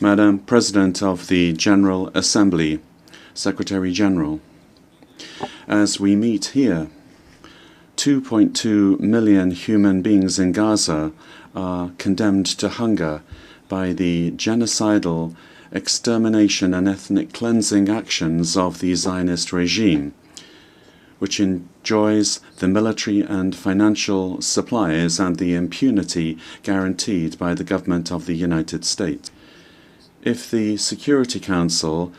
Madam President of the General Assembly, Secretary General, as we meet here, 2.2 million human beings in Gaza are condemned to hunger by the genocidal extermination and ethnic cleansing actions of the Zionist regime, which enjoys the military and financial supplies and the impunity guaranteed by the government of the United States. If the Security Council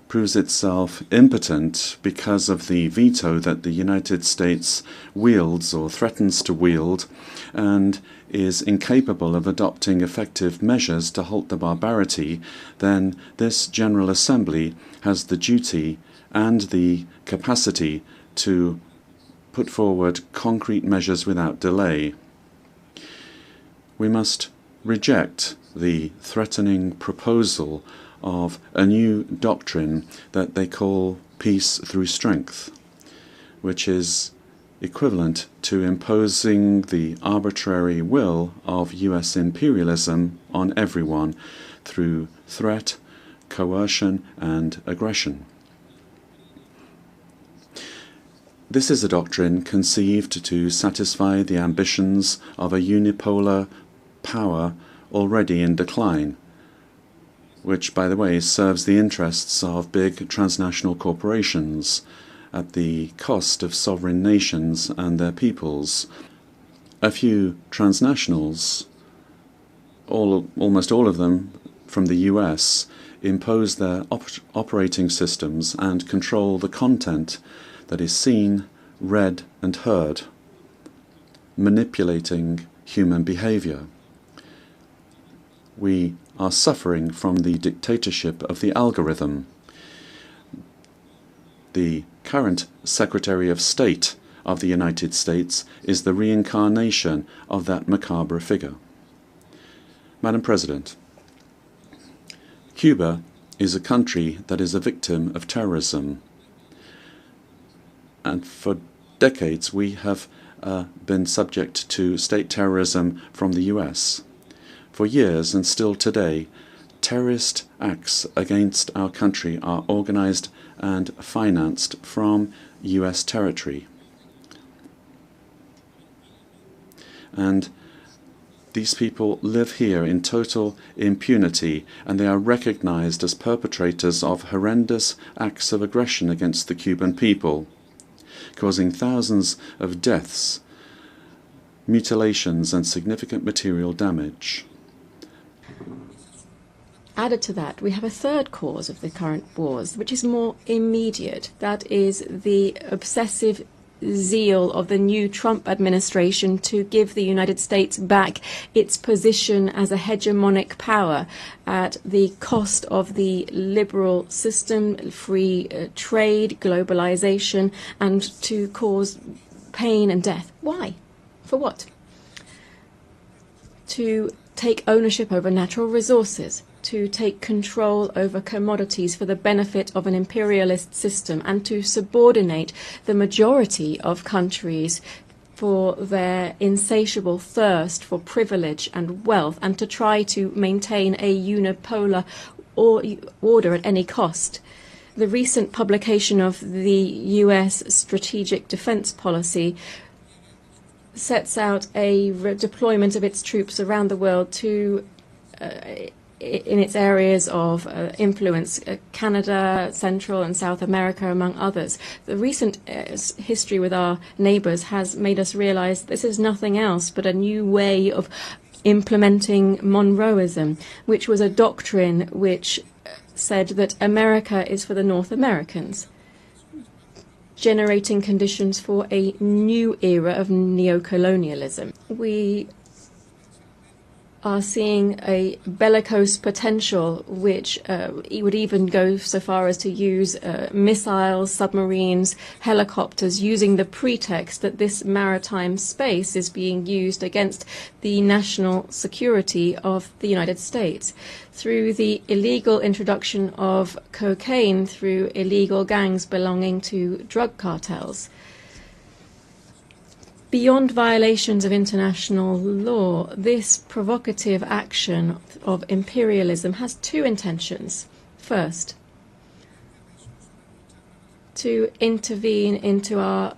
proves itself impotent because of the veto that the United States wields or threatens to wield, and is incapable of adopting effective measures to halt the barbarity, then this General Assembly has the duty and the capacity to put forward concrete measures without delay. We must reject the threatening proposal of a new doctrine that they call peace through strength, which is equivalent to imposing the arbitrary will of US imperialism on everyone through threat, coercion, and aggression. This is a doctrine conceived to satisfy the ambitions of a unipolar power already in decline, which, by the way, serves the interests of big transnational corporations at the cost of sovereign nations and their peoples. A few transnationals, almost all of them from the US, impose their operating systems and control the content that is seen, read, and heard, manipulating human behavior. We are suffering from the dictatorship of the algorithm. The current Secretary of State of the United States is the reincarnation of that macabre figure. Madam President, Cuba is a country that is a victim of terrorism. And for decades we have been subject to state terrorism from the US. For years, and still today, terrorist acts against our country are organized and financed from US territory. And these people live here in total impunity, and they are recognized as perpetrators of horrendous acts of aggression against the Cuban people, causing thousands of deaths, mutilations, and significant material damage. Added to that, we have a third cause of the current wars, which is more immediate. That is the obsessive zeal of the new Trump administration to give the United States back its position as a hegemonic power at the cost of the liberal system, free trade, globalization, and to cause pain and death. Why? For what? To take ownership over natural resources, to take control over commodities for the benefit of an imperialist system, and to subordinate the majority of countries for their insatiable thirst for privilege and wealth, and to try to maintain a unipolar order at any cost. The recent publication of the US Strategic Defense Policy sets out a deployment of its troops around the world to in its areas of influence, Canada, Central and South America, among others. The recent history with our neighbours has made us realise this is nothing else but a new way of implementing Monroeism, which was a doctrine which said that America is for the North Americans, generating conditions for a new era of neocolonialism. We are seeing a bellicose potential which would even go so far as to use missiles, submarines, helicopters, using the pretext that this maritime space is being used against the national security of the United States. Through the illegal introduction of cocaine through illegal gangs belonging to drug cartels. Beyond violations of international law, this provocative action of imperialism has two intentions. First, to intervene into our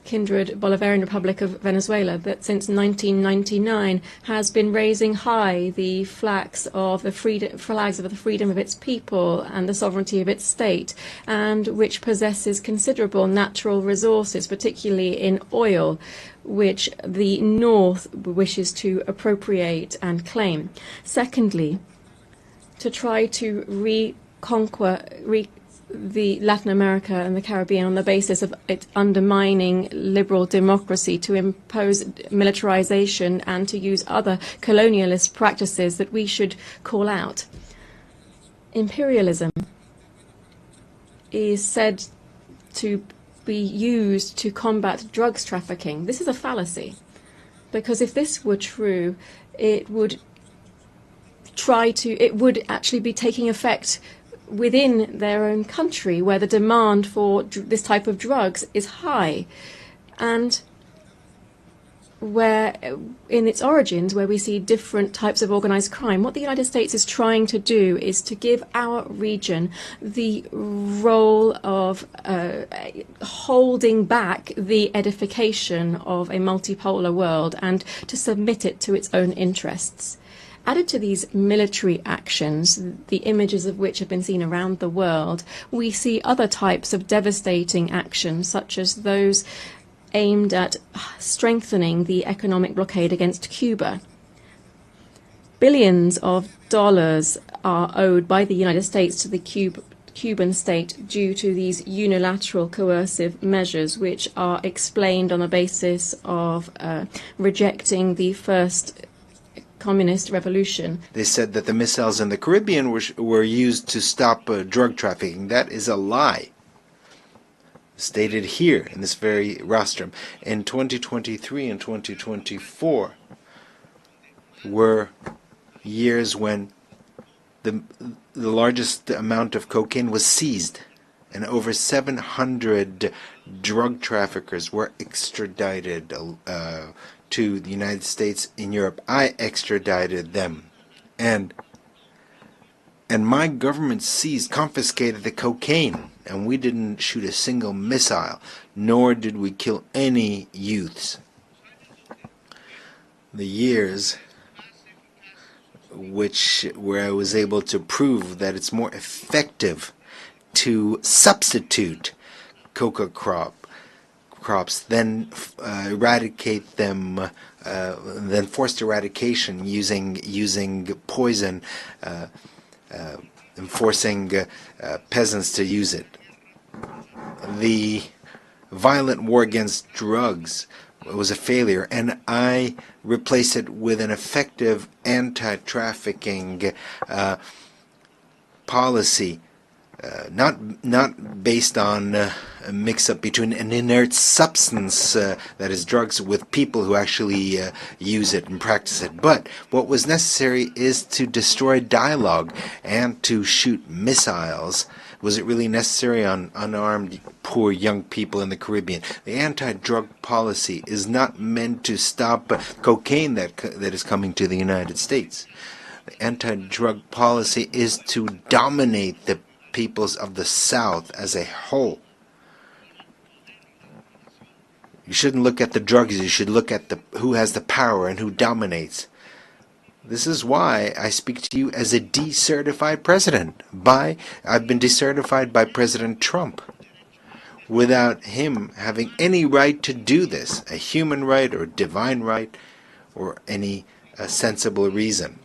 kindred Bolivarian Republic of Venezuela that since 1999 has been raising high the flags of the freedom of its people and the sovereignty of its state, and which possesses considerable natural resources, particularly in oil, which the North wishes to appropriate and claim. Secondly, to try to reconquer the Latin America and the Caribbean on the basis of it undermining liberal democracy, to impose militarization and to use other colonialist practices that we should call out. Imperialism is said to be used to combat drugs trafficking. This is a fallacy, because if this were true, it would actually be taking effect within their own country, where the demand for this type of drugs is high, and where in its origins, where we see different types of organized crime. What the United States is trying to do is to give our region the role of holding back the edification of a multipolar world and to submit it to its own interests. Added to these military actions, the images of which have been seen around the world, we see other types of devastating actions, such as those aimed at strengthening the economic blockade against Cuba. Billions of dollars are owed by the United States to the Cuban state due to these unilateral coercive measures, which are explained on the basis of rejecting the first communist revolution. They said that the missiles in the Caribbean were used to stop drug trafficking. That is a lie. Stated here in this very rostrum. In 2023 and 2024 were years when the largest amount of cocaine was seized, and over 700 drug traffickers were extradited to the United States in Europe. I extradited them, and my government confiscated the cocaine, and we didn't shoot a single missile, nor did we kill any youths. The years where I was able to prove that it's more effective to substitute coca crops than eradicate them, than forced eradication using poison, and forcing peasants to use it. The violent war against drugs was a failure, and I replaced it with an effective anti-trafficking policy, not based on a mix-up between an inert substance, that is drugs, with people who actually use it and practice it. But what was necessary is to destroy dialogue and to shoot missiles. Was it really necessary on unarmed, poor young people in the Caribbean? The anti-drug policy is not meant to stop cocaine that is coming to the United States. The anti-drug policy is to dominate the peoples of the South as a whole. You shouldn't look at the drugs, you should look at who has the power and who dominates. This is why I speak to you as a decertified president. I've been decertified by President Trump, without him having any right to do this, a human right or divine right or any sensible reason.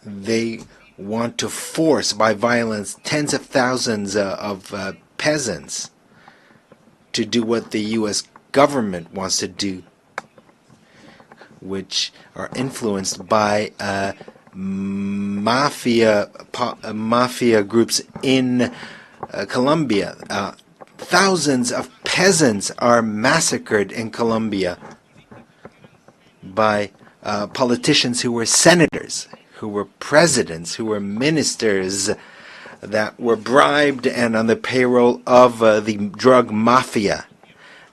They want to force by violence tens of thousands of peasants to do what the U.S. government wants to do, which are influenced by mafia groups in Colombia. Thousands of peasants are massacred in Colombia by politicians who were senators, who were presidents, who were ministers, that were bribed and on the payroll of the drug mafia.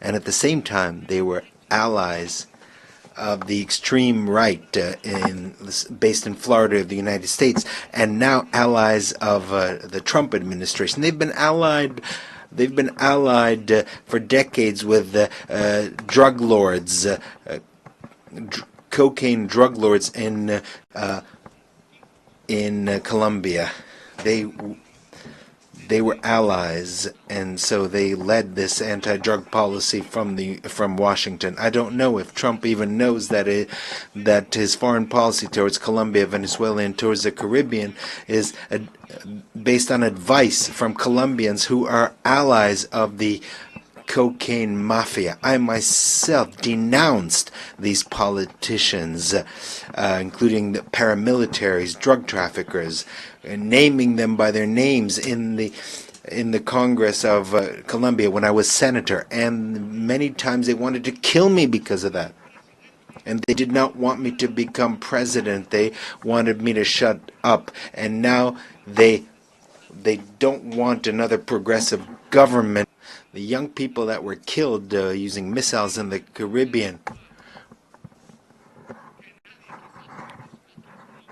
And at the same time, they were allies of the extreme right based in Florida of the United States, and now allies of the Trump administration. They've been allied for decades with drug lords, cocaine drug lords in Colombia. They were allies, and so they led this anti-drug policy from Washington. I don't know if Trump even knows that his foreign policy towards Colombia, Venezuela, and towards the Caribbean is based on advice from Colombians who are allies of the cocaine mafia. I myself denounced these politicians, including the paramilitaries, drug traffickers, naming them by their names in the Congress of Colombia when I was senator, and many times they wanted to kill me because of that. And they did not want me to become president. They wanted me to shut up. And now they don't want another progressive government. The young people that were killed using missiles in the Caribbean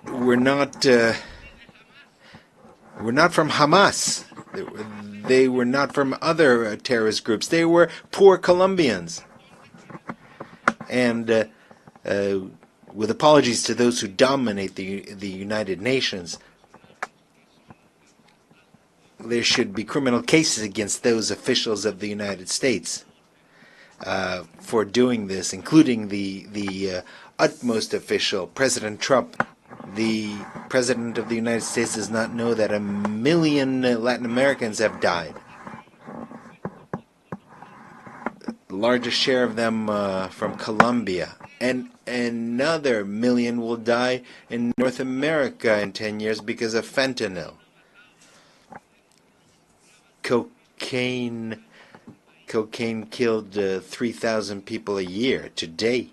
were not from Hamas. They were not from other terrorist groups. They were poor Colombians. And with apologies to those who dominate the United Nations, there should be criminal cases against those officials of the United States for doing this, including the utmost official, President Trump. The President of the United States does not know that 1 million Latin Americans have died. The largest share of them from Colombia. And another 1 million will die in North America in 10 years because of fentanyl. Cocaine killed 3,000 people a year today.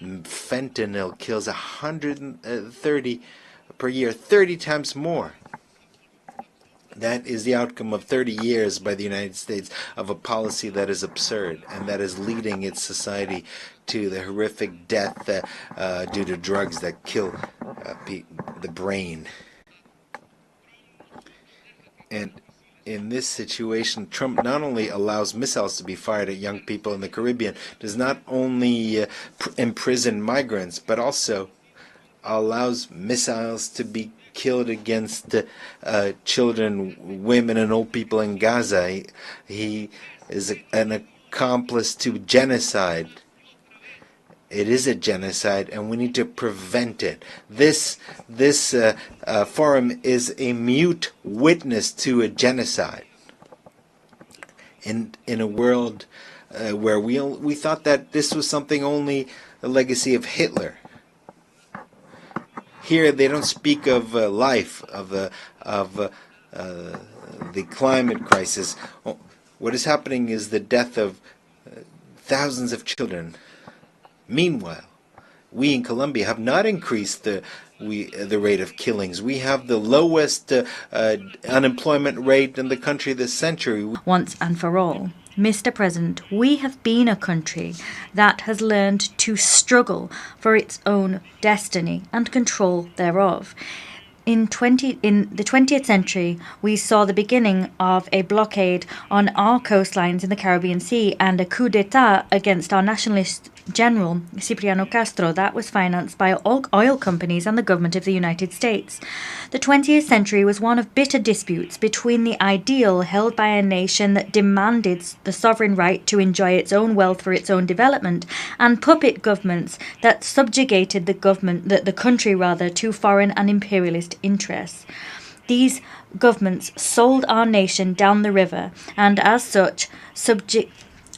Fentanyl kills 130 per year, 30 times more. That is the outcome of 30 years by the United States of a policy that is absurd and that is leading its society to the horrific death due to drugs that kill the brain. And in this situation, Trump not only allows missiles to be fired at young people in the Caribbean, does not only imprison migrants, but also allows missiles to be killed against children, women, and old people in Gaza. He is an accomplice to genocide. It is a genocide, and we need to prevent it. This forum is a mute witness to a genocide. In a world where we thought that this was something only a legacy of Hitler. Here they don't speak of life, of the climate crisis. What is happening is the death of thousands of children. Meanwhile, we in Colombia have not increased the rate of killings. We have the lowest unemployment rate in the country this century. Once and for all, Mr. President, we have been a country that has learned to struggle for its own destiny and control thereof. In the 20th century, we saw the beginning of a blockade on our coastlines in the Caribbean Sea and a coup d'etat against our nationalist general, Cipriano Castro, that was financed by oil companies and the government of the United States. The 20th century was one of bitter disputes between the ideal held by a nation that demanded the sovereign right to enjoy its own wealth for its own development and puppet governments that subjugated the country to foreign and imperialist interests. These governments sold our nation down the river and as such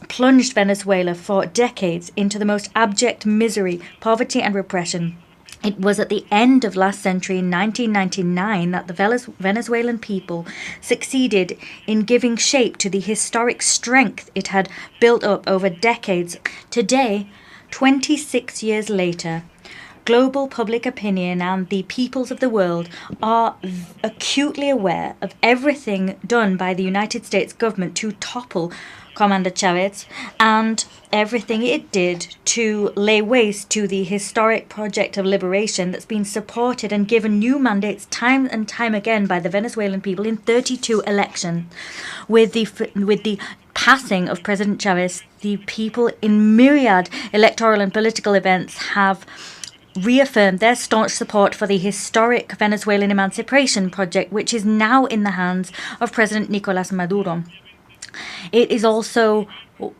plunged Venezuela for decades into the most abject misery, poverty and repression. It was at the end of last century, in 1999, that the Venezuelan people succeeded in giving shape to the historic strength it had built up over decades. Today, 26 years later, global public opinion and the peoples of the world are acutely aware of everything done by the United States government to topple Commander Chavez and everything it did to lay waste to the historic project of liberation that's been supported and given new mandates time and time again by the Venezuelan people in 32 elections. With the passing of President Chavez, the people in myriad electoral and political events have reaffirmed their staunch support for the historic Venezuelan emancipation project, which is now in the hands of President Nicolás Maduro. It is also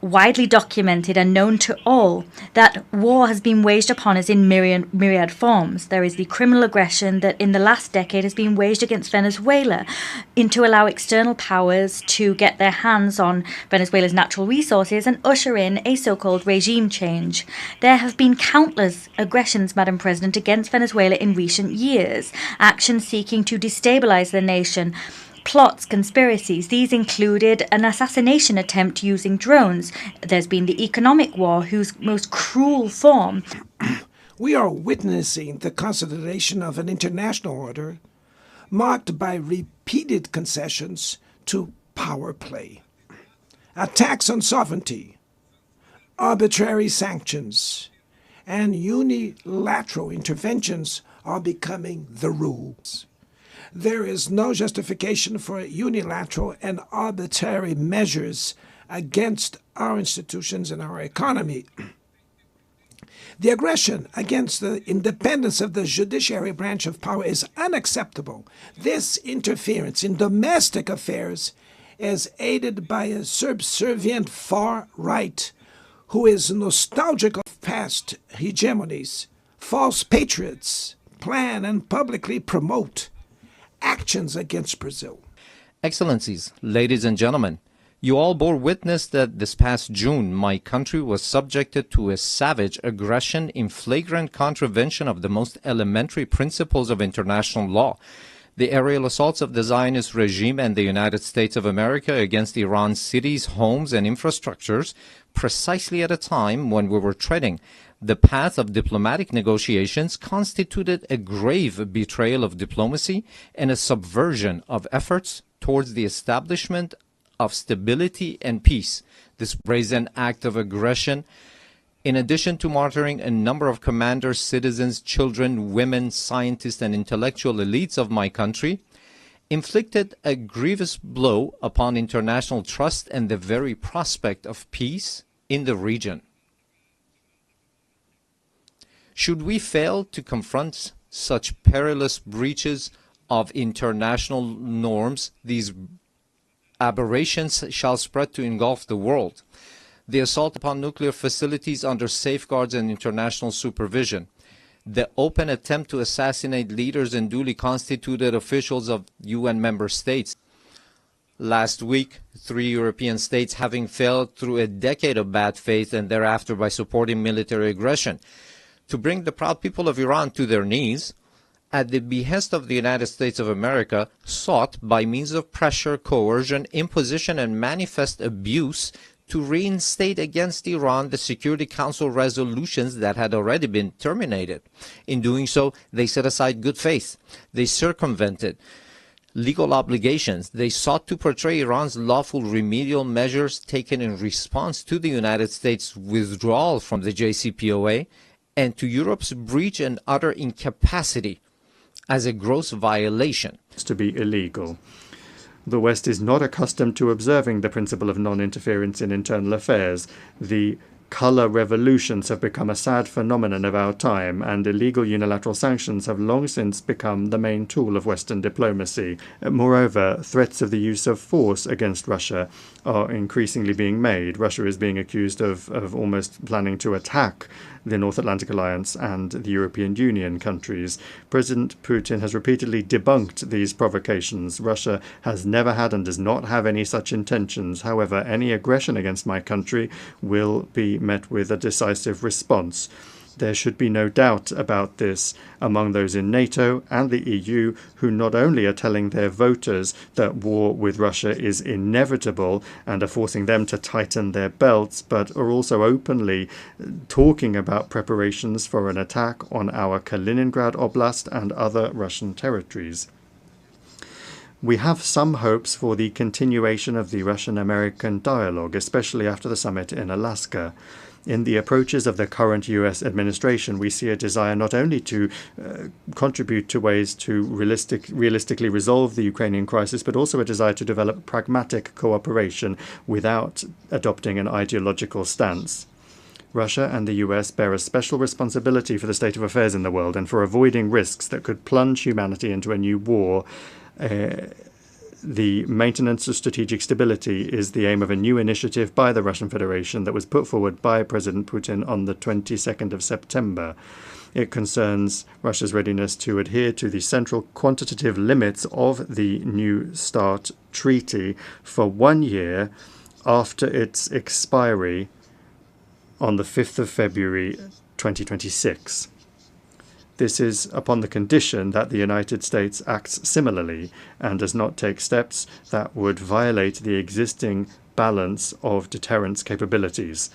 widely documented and known to all that war has been waged upon us in myriad forms. There is the criminal aggression that in the last decade has been waged against Venezuela to allow external powers to get their hands on Venezuela's natural resources and usher in a so-called regime change. There have been countless aggressions, Madam President, against Venezuela in recent years, actions seeking to destabilize the nation, plots, conspiracies. These included an assassination attempt using drones. There's been the economic war, whose most cruel form. We are witnessing the consolidation of an international order marked by repeated concessions to power play, attacks on sovereignty, arbitrary sanctions, and unilateral interventions are becoming the rules. There is no justification for unilateral and arbitrary measures against our institutions and our economy. The aggression against the independence of the judiciary branch of power is unacceptable. This interference in domestic affairs is aided by a subservient far right who is nostalgic of past hegemonies. False patriots plan and publicly promote actions against Brazil. Excellencies, ladies and gentlemen, you all bore witness that this past June my country was subjected to a savage aggression in flagrant contravention of the most elementary principles of international law. The aerial assaults of the Zionist regime and the United States of America against Iran's cities, homes, and infrastructures, precisely at a time when we were treading the path of diplomatic negotiations, constituted a grave betrayal of diplomacy and a subversion of efforts towards the establishment of stability and peace. This brazen act of aggression, in addition to martyring a number of commanders, citizens, children, women, scientists, and intellectual elites of my country, inflicted a grievous blow upon international trust and the very prospect of peace in the region. Should we fail to confront such perilous breaches of international norms, these aberrations shall spread to engulf the world. The assault upon nuclear facilities under safeguards and international supervision, the open attempt to assassinate leaders and duly constituted officials of UN member states. Last week, 3 European states having failed through a decade of bad faith and thereafter by supporting military aggression to bring the proud people of Iran to their knees, at the behest of the United States of America, sought by means of pressure, coercion, imposition, and manifest abuse to reinstate against Iran the Security Council resolutions that had already been terminated. In doing so, they set aside good faith. They circumvented legal obligations. They sought to portray Iran's lawful remedial measures taken in response to the United States' withdrawal from the JCPOA and to Europe's breach and utter incapacity as a gross violation. To be illegal. The West is not accustomed to observing the principle of non-interference in internal affairs. The color revolutions have become a sad phenomenon of our time, and illegal unilateral sanctions have long since become the main tool of Western diplomacy. Moreover, threats of the use of force against Russia are increasingly being made. Russia is being accused of almost planning to attack the North Atlantic Alliance and the European Union countries. President Putin has repeatedly debunked these provocations. Russia has never had and does not have any such intentions. However, any aggression against my country will be met with a decisive response. There should be no doubt about this among those in NATO and the EU, who not only are telling their voters that war with Russia is inevitable and are forcing them to tighten their belts, but are also openly talking about preparations for an attack on our Kaliningrad Oblast and other Russian territories. We have some hopes for the continuation of the Russian-American dialogue, especially after the summit in Alaska. In the approaches of the current US administration, we see a desire not only to contribute to ways to realistically resolve the Ukrainian crisis, but also a desire to develop pragmatic cooperation without adopting an ideological stance. Russia and the US bear a special responsibility for the state of affairs in the world and for avoiding risks that could plunge humanity into a new war. The maintenance of strategic stability is the aim of a new initiative by the Russian Federation that was put forward by President Putin on the 22nd of September. It concerns Russia's readiness to adhere to the central quantitative limits of the New START treaty for 1 year after its expiry on the 5th of February 2026. This is upon the condition that the United States acts similarly and does not take steps that would violate the existing balance of deterrence capabilities.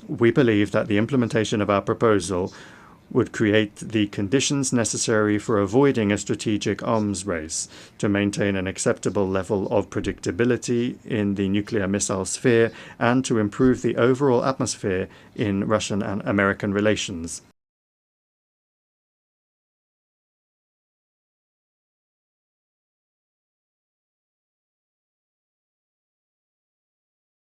We believe that the implementation of our proposal would create the conditions necessary for avoiding a strategic arms race, to maintain an acceptable level of predictability in the nuclear missile sphere, and to improve the overall atmosphere in Russian and American relations.